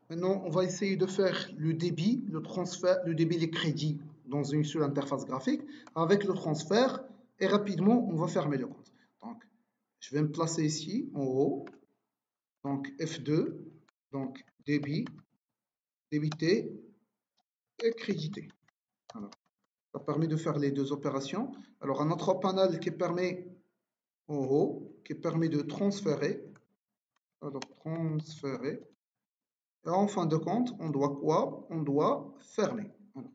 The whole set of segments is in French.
Maintenant, on va essayer de faire le débit, le transfert, le débit des crédits dans une seule interface graphique avec le transfert et rapidement, on va fermer le compte. Donc, je vais me placer ici en haut. Donc, F2, donc débit, débité et crédité. Alors, ça permet de faire les deux opérations. Alors, un autre panel qui permet en haut, qui permet de transférer. Alors, transférer. Et en fin de compte, on doit quoi? On doit fermer. Alors,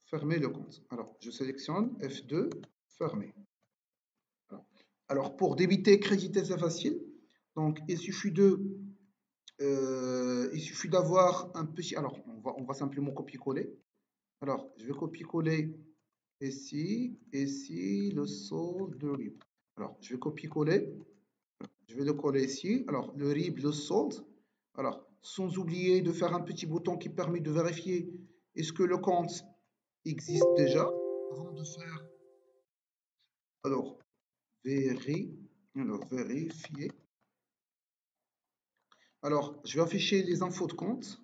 fermer le compte. Alors, je sélectionne F2, fermer. Alors, pour débiter et créditer, c'est facile. Donc, il suffit d'avoir un petit. Alors, on va simplement copier-coller. Alors, je vais copier-coller ici, le solde de RIB. Alors, je vais copier-coller. Je vais le coller ici. Alors, le RIB, le solde. Alors, sans oublier de faire un petit bouton qui permet de vérifier est-ce que le compte existe déjà avant de faire. Alors, vérifier. Alors, je vais afficher les infos de compte.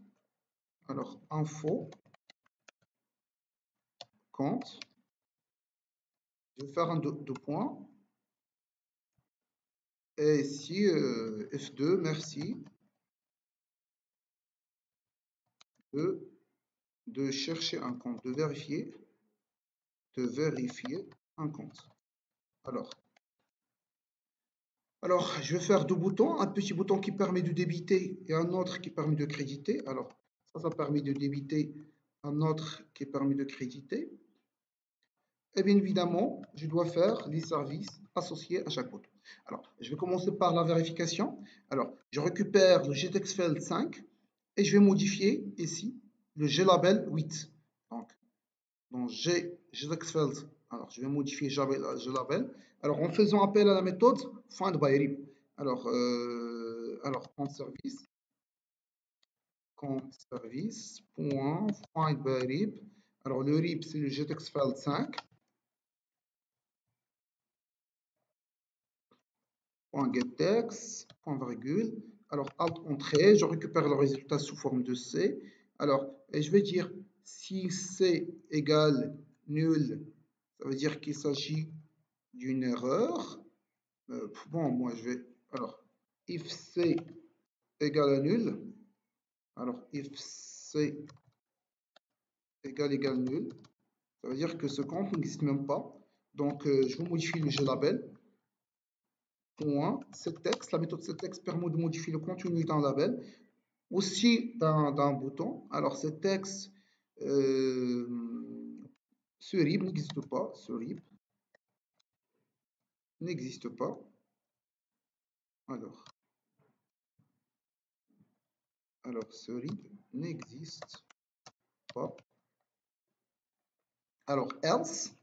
Alors, info, compte. Je vais faire un deux points. Et ici, F2, merci de chercher un compte, de vérifier un compte. Alors, je vais faire deux boutons, un petit bouton qui permet de débiter et un autre qui permet de créditer. Alors, ça permet de débiter, un autre qui permet de créditer. Et bien évidemment, je dois faire les services associés à chaque bouton. Alors, je vais commencer par la vérification. Alors, je récupère le GTextFeld 5 et je vais modifier ici le glabel 8. Donc, dans GTextFeld, alors je vais modifier glabel. Alors, en faisant appel à la méthode findByRib. Alors, compte service, point, findByRib. Alors, le RIB, c'est le GTextFeld 5. .getText, point virgule. Alors, Alt, entrée, je récupère le résultat sous forme de C. Alors, et je vais dire si C égale nul, ça veut dire qu'il s'agit d'une erreur. Bon, moi je vais. Alors, if C égale à nul, alors if C égale nul, ça veut dire que ce compte n'existe même pas. Donc, je vais modifier le glabel. Point, setText, la méthode setText permet de modifier le contenu d'un label, aussi d'un bouton. Alors, setText, ce RIB n'existe pas, n'existe pas. Alors, ce RIB n'existe pas. Alors, else,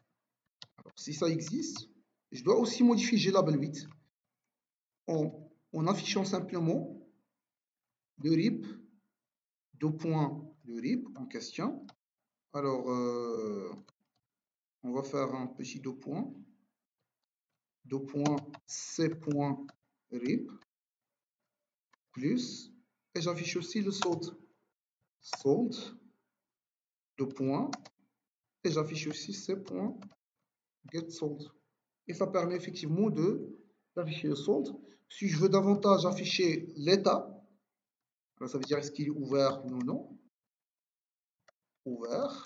alors, si ça existe, je dois aussi modifier glabel 8 en affichant simplement le RIB, deux points, le RIB en question. Alors, on va faire un petit deux points c.rib plus, et j'affiche aussi le solde, deux points, et j'affiche aussi c.getSold. Et ça permet effectivement d'afficher le solde. Si je veux davantage afficher l'état, ça veut dire est-ce qu'il est ouvert ou non, ouvert,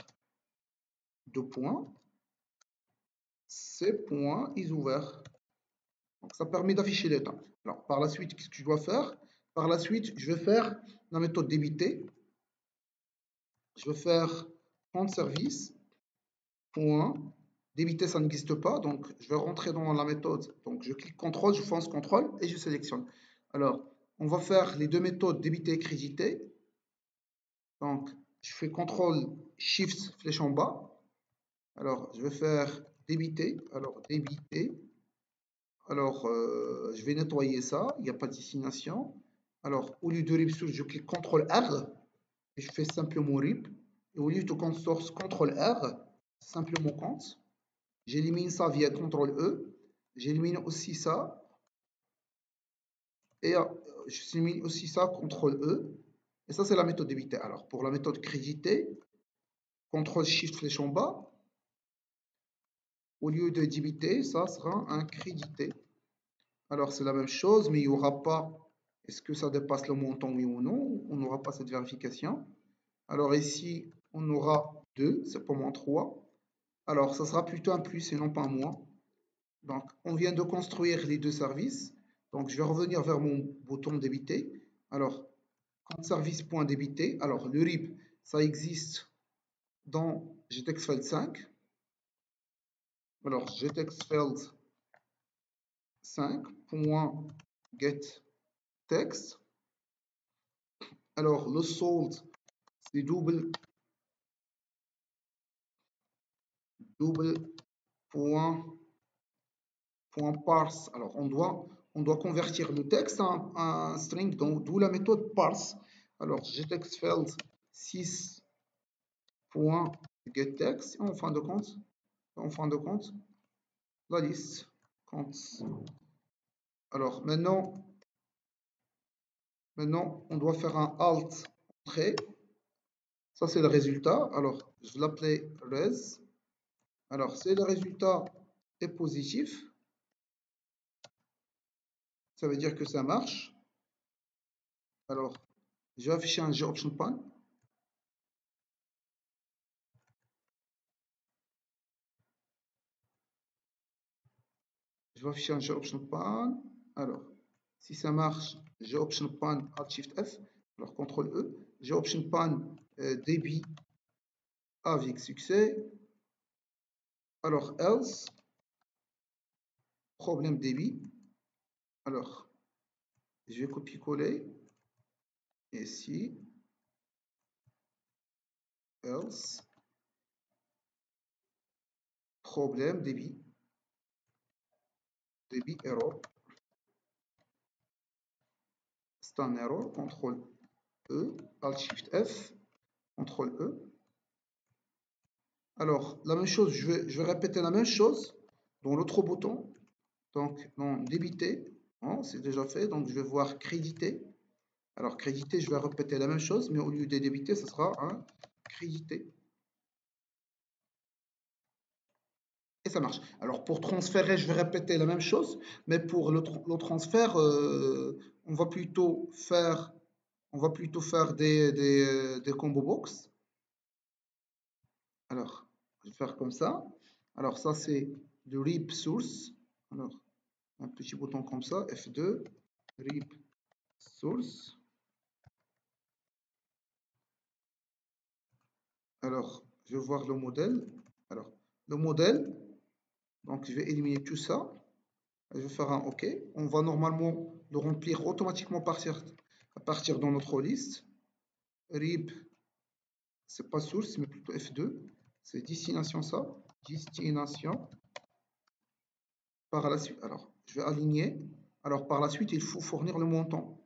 deux points, c.is ouvert. Donc ça permet d'afficher l'état. Alors par la suite, qu'est-ce que je dois faire? Par la suite, je vais faire la méthode débiter. Je vais faire compte service, point, débiter, ça n'existe pas, donc je vais rentrer dans la méthode. Donc je clique CTRL, je fonce CTRL et je sélectionne. Alors, on va faire les deux méthodes débiter et créditer. Donc, je fais CTRL, SHIFT, flèche en bas. Alors, je vais faire débiter. Alors, débiter. Alors, je vais nettoyer ça. Il n'y a pas de destination. Alors, au lieu de RIB source, je clique CTRL R. Et je fais simplement RIB. Et au lieu de compte source, CTRL R, simplement compte. J'élimine ça via CTRL E. J'élimine aussi ça. Et j'élimine aussi ça, CTRL E. Et ça, c'est la méthode débiter. Alors, pour la méthode créditer, CTRL-SHIFT flèche en bas, au lieu de débiter, ça sera un crédité. Alors, c'est la même chose, mais il n'y aura pas, est-ce que ça dépasse le montant, oui ou non? On n'aura pas cette vérification. Alors ici, on aura 2, c'est pour moi 3. Alors, ça sera plutôt un plus et non pas un moins. Donc, on vient de construire les deux services. Donc, je vais revenir vers mon bouton débiter. Alors, compte service.débiter. Alors, le RIB, ça existe dans GTextFeld 5. Alors, GTextFeld 5.getText. Alors, le sold, c'est double point parse. Alors, on doit convertir le texte en un string, d'où la méthode parse. Alors, getTextFeld 6.getText. En fin de compte, la liste. Alors, maintenant, on doit faire un alt entrée. Ça, c'est le résultat. Alors, je vais l'appeler res. Alors, c'est le résultat est positif. Ça veut dire que ça marche. Alors, je vais afficher un GOptionPan. Je vais afficher un GOptionPan. Alors, si ça marche, GOptionPan Alt-Shift-F. Alors, CTRL-E. GOptionPan débit avec succès. Alors, else, problème débit. Alors, je vais copier-coller. Ici, else, problème débit error. C'est un error, CTRL-E, Alt-Shift-F, CTRL-E. Alors, la même chose, je vais répéter la même chose dans l'autre bouton. Donc, dans débiter, hein, c'est déjà fait. Donc, je vais voir créditer. Alors, créditer, je vais répéter la même chose, mais au lieu de débiter, ce sera un crédité. Et ça marche. Alors, pour transférer, je vais répéter la même chose, mais pour le transfert, on va plutôt faire des combo box. Alors, je vais faire comme ça. Alors, ça, c'est le RIB source. Alors, un petit bouton comme ça, F2, RIB source. Alors, je vais voir le modèle. Alors, le modèle, donc je vais éliminer tout ça. Je vais faire un OK. On va normalement le remplir automatiquement à partir de notre liste. RIB, c'est pas source, mais plutôt F2. C'est destination ça. Destination. Par la suite, alors, je vais aligner. Alors, par la suite, il faut fournir le montant.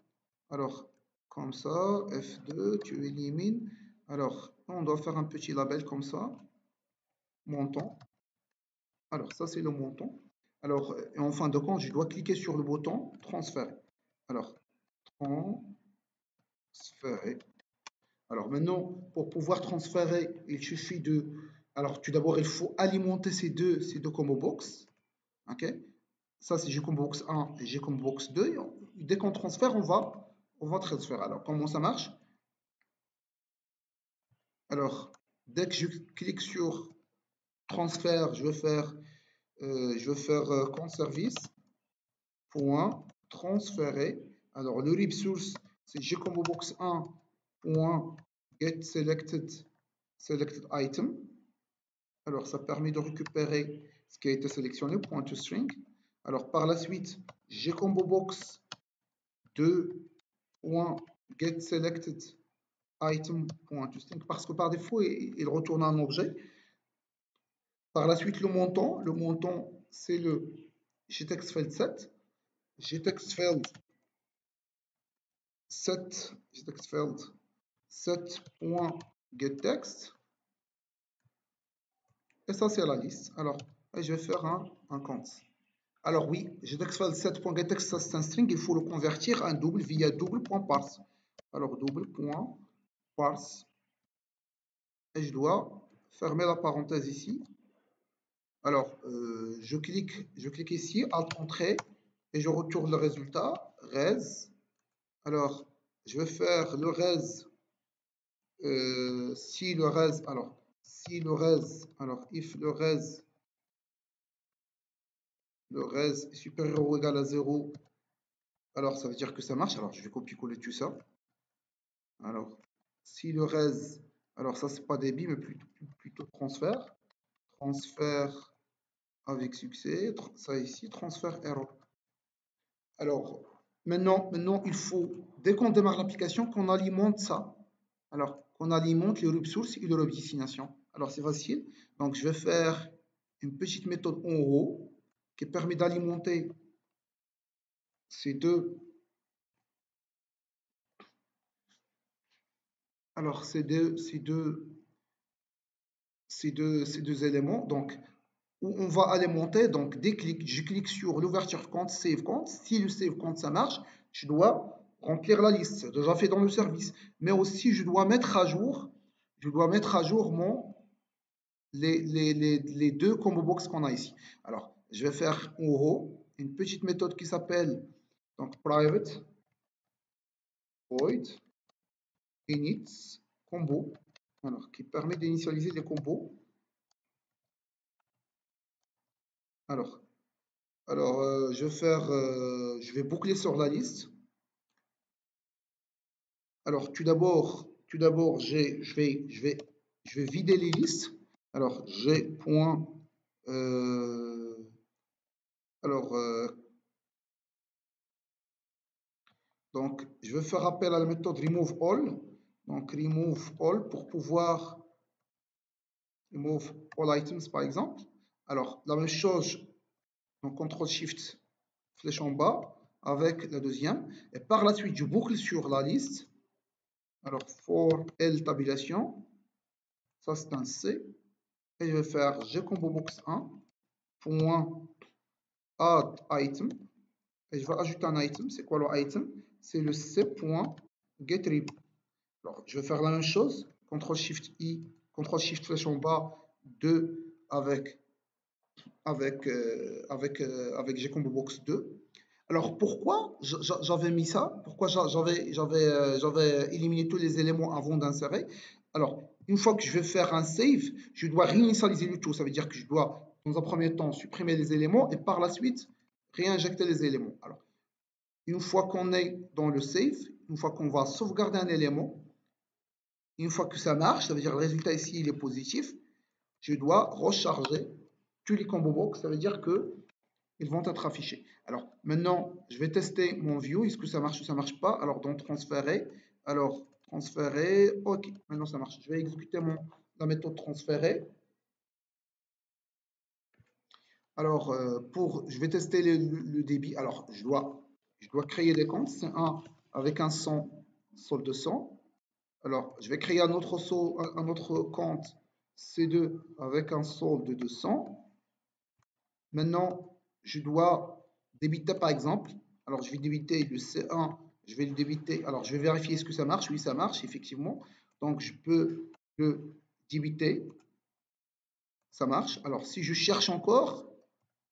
Alors, comme ça, F2, tu élimines. Alors, on doit faire un petit label comme ça. Montant. Alors, ça, c'est le montant. Alors, en fin de compte, je dois cliquer sur le bouton transférer. Alors, transférer. Alors, maintenant, pour pouvoir transférer, il suffit de... Alors, tout d'abord, il faut alimenter ces deux combo box. OK? Ça, c'est Gcombo box 1 et Gcombo box 2. Dès qu'on transfère, on va transférer. Alors, comment ça marche? Alors, dès que je clique sur transfert, je vais faire compte service point transférer. Alors, le RIB source, c'est Gcombo box 1 point get selected item. Alors, ça permet de récupérer ce qui a été sélectionné, point to string. Alors, par la suite, Gcombo box 2.get selected item.toString parce que par défaut, il retourne un objet. Par la suite, le montant c'est le GTextFeld 7. GTextFeld 7.getText. Et ça, c'est la liste. Alors, je vais faire un compte. Alors oui, GTextFeld 7.getText, c'est un string, il faut le convertir à un double via double.parse. alors double point parse, et je dois fermer la parenthèse ici. Alors, je clique ici, Alt Entrée, et je retourne le résultat, res. Alors, je vais faire le res, si le res, alors, si le res, alors, if le res est supérieur ou égal à 0, alors ça veut dire que ça marche. Alors, je vais copier-coller tout ça. Alors, si le res, alors ça, c'est pas débit, mais plutôt transfert. Transfert avec succès, ça ici, transfert error. Alors, maintenant, il faut, dès qu'on démarre l'application, qu'on alimente ça. Alors, qu'on alimente le source et le destination. Alors, c'est facile. Donc, je vais faire une petite méthode en haut qui permet d'alimenter ces deux. Alors, ces deux éléments. Donc, où on va alimenter, donc dès que je clique sur l'ouverture compte, save compte. Si le save compte, ça marche, je dois remplir la liste. C'est déjà fait dans le service. Mais aussi, je dois mettre à jour les deux combo box qu'on a ici. Alors, je vais faire en haut une petite méthode qui s'appelle donc private void init combo, alors qui permet d'initialiser les combos. Alors, je vais boucler sur la liste. Alors, tout d'abord, je vais vider les listes. Alors, j'ai point, alors, donc, je vais faire appel à la méthode remove all. Donc, remove all pour pouvoir remove all items, par exemple. Alors, la même chose, donc CTRL SHIFT, flèche en bas, avec la deuxième. Et par la suite, je boucle sur la liste. Alors, for L tabulation, ça c'est un C. Et je vais faire gcombo box 1, point add item. Et je vais ajouter un item. C'est quoi le item? C'est le c.getRib. Alors, je vais faire la même chose. CTRL SHIFT I, CTRL SHIFT flèche en bas, 2 avec gcombo box 2. Alors pourquoi j'avais mis ça? Pourquoi j'avais éliminé tous les éléments avant d'insérer? Alors, une fois que je vais faire un save, je dois réinitialiser le tout. Ça veut dire que je dois, dans un premier temps, supprimer les éléments et par la suite, réinjecter les éléments. Alors, une fois qu'on est dans le save, une fois qu'on va sauvegarder un élément, une fois que ça marche, ça veut dire le résultat ici, il est positif, je dois recharger tous les combo box. Ça veut dire que ils vont être affichés. Alors, maintenant, je vais tester mon view. Est-ce que ça marche ou ça ne marche pas? Alors, dans transférer. Alors, transférer. OK, maintenant ça marche. Je vais exécuter la méthode transférer. Alors, je vais tester le débit. Alors, je dois créer des comptes. C'est un avec un 100, solde de 100. Alors, je vais créer un autre compte C2 avec un solde de 200. Maintenant, je dois débiter par exemple. Alors, je vais débiter le C1, je vais le débiter. Alors, je vais vérifier est-ce que ça marche. Oui, ça marche, effectivement. Donc, je peux le débiter. Ça marche. Alors, si je cherche encore,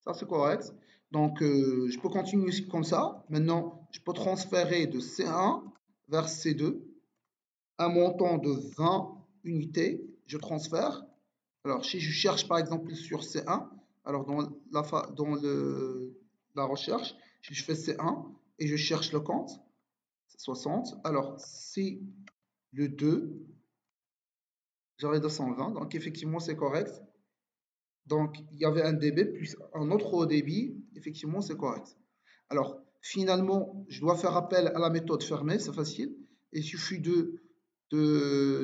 ça c'est correct. Donc, je peux continuer comme ça. Maintenant, je peux transférer de C1 vers C2 un montant de 20 unités. Je transfère. Alors, si je cherche par exemple sur C1, alors dans la recherche, si je fais C1 et je cherche le compte, c'est 60. Alors, si le 2, j'arrive à 120, donc effectivement c'est correct. Donc, il y avait un dB plus un autre haut débit, effectivement c'est correct. Alors, finalement, je dois faire appel à la méthode fermée, c'est facile. Il suffit de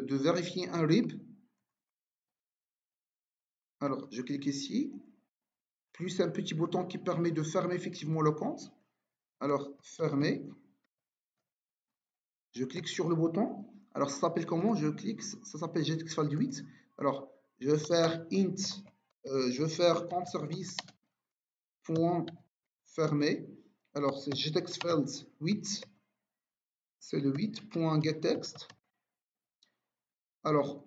vérifier un RIB. Alors, je clique ici, plus un petit bouton qui permet de fermer effectivement le compte. Alors, fermer. Je clique sur le bouton. Alors, ça s'appelle comment? Je clique, ça s'appelle GTXFile 8. Alors, je vais faire int, je vais faire compte service point fermé. Alors, c'est GTXFile 8. c'est le 8.getText. Alors,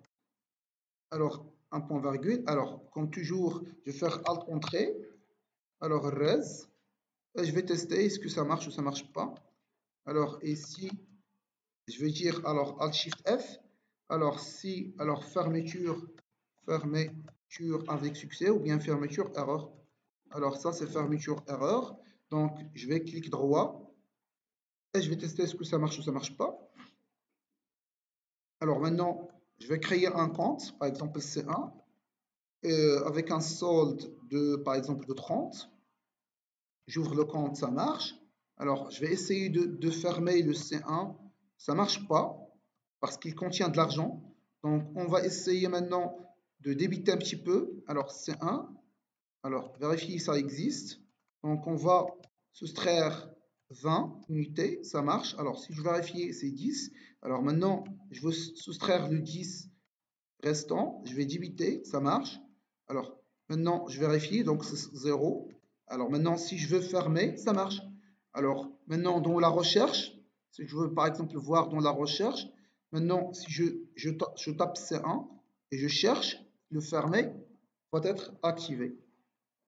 un point virgule. Alors, comme toujours, je vais faire Alt-Entrée. Alors, res. Et je vais tester est-ce que ça marche ou ça marche pas. Alors, ici, je vais dire alors Alt-Shift-F. Alors, si, alors fermeture avec succès ou bien fermeture erreur. Alors, ça, c'est fermeture erreur. Donc, je vais cliquer droit et je vais tester est-ce que ça marche ou ça marche pas. Alors, maintenant, je vais créer un compte, par exemple C1, avec un solde de, par exemple, de 30. J'ouvre le compte, ça marche. Alors, je vais essayer de fermer le C1. Ça ne marche pas parce qu'il contient de l'argent. Donc, on va essayer maintenant de débiter un petit peu. Alors, C1. Alors, vérifier si ça existe. Donc, on va soustraire 20 unités. Ça marche. Alors, si je vérifie, c'est 10. Alors, maintenant, je veux soustraire le 10 restant. Je vais débiter. Ça marche. Alors, maintenant, je vérifie. Donc, c'est 0. Alors maintenant, si je veux fermer, ça marche. Alors maintenant, dans la recherche, si je veux par exemple voir dans la recherche, maintenant, si je tape C1 et je cherche, le fermer va être activé.